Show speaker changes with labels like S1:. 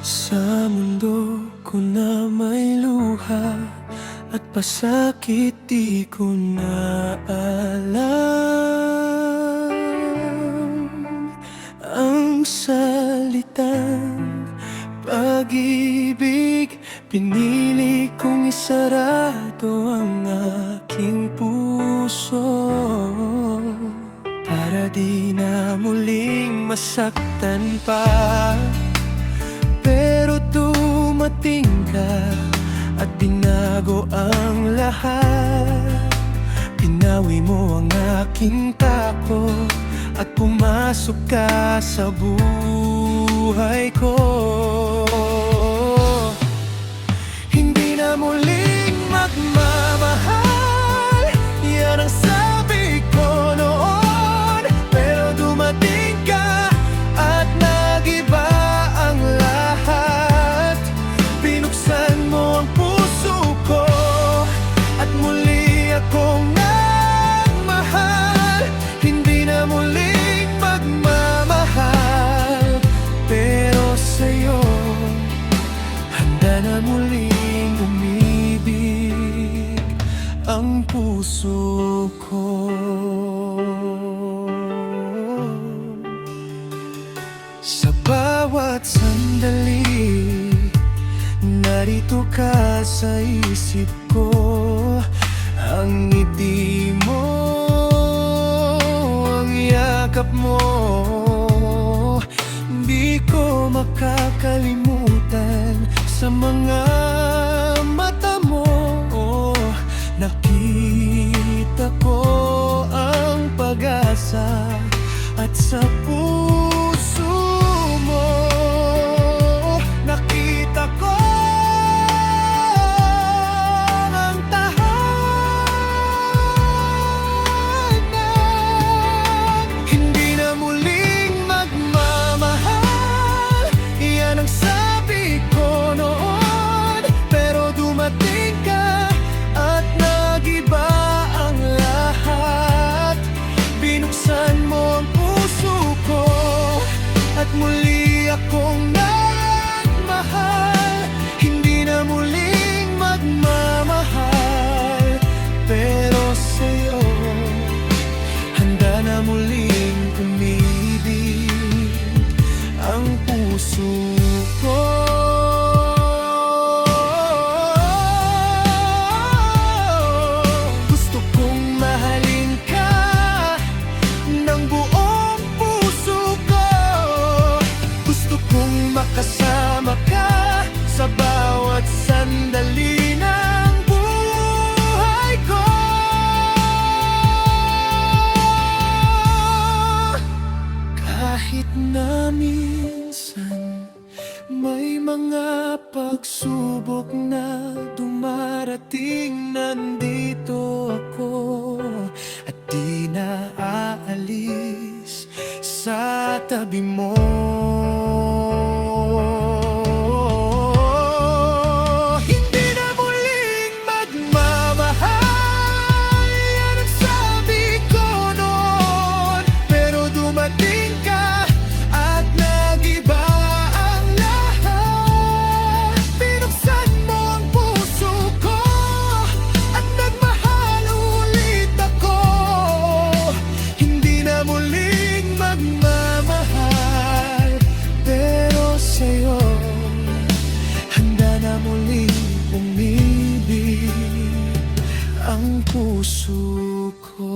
S1: Sa mundo ko na may luha at pasakit di ko na alam ang salitang pag-ibig. Pinili kong isarado ang aking puso para di na muling masaktan pa. Pero dumating ka at binago ang lahat. Pinawi mo ang aking takot at pumasok ka sa buhay ko. Hindi na muling magmamahal, yan ang sabi ko noon. Pero dumating ka at nagiba ang lahat. Binuksan mo ang puso ko at muli akong nagmahal. Hindi na muling magmamahal, pero sa'yo handa na muling umibig ang puso ko. Sa bawat sandali, narito ka sa isip ko. Ang ngiti mo, ang yakap mo, di ko makakalimutan. Sa mga mata mo, nakita ko ang pag-asa. At sa puso mo, nakita ko ang tahanan. Hindi na muling magmamahal, yan ang sabi ko noon. Pero dumating ka at nagiba ang lahat. Binuksan mo ang puso ko at muli akong nagmahal. Hindi na muling magmamahal, pero sa'yo handa na muling umibig ang puso ko. Gusto kong mahalin ka ng buong puso ko. Gusto kong makasama ka sa bawat sandali ng buhay ko. Kahit na minsan may mga pagsubok na dumarating, nandito ako at di na aalis sa tabi mo. Hindi na muling magmamahal, yan ang sabi ko noon. Pero dumating ka at nagiba ang lahat. Binuksan mo ang puso ko at nagmahal ulit ako. Hindi na muling magmamahal, pero sa'yo handa na muling umibig ang puso ko.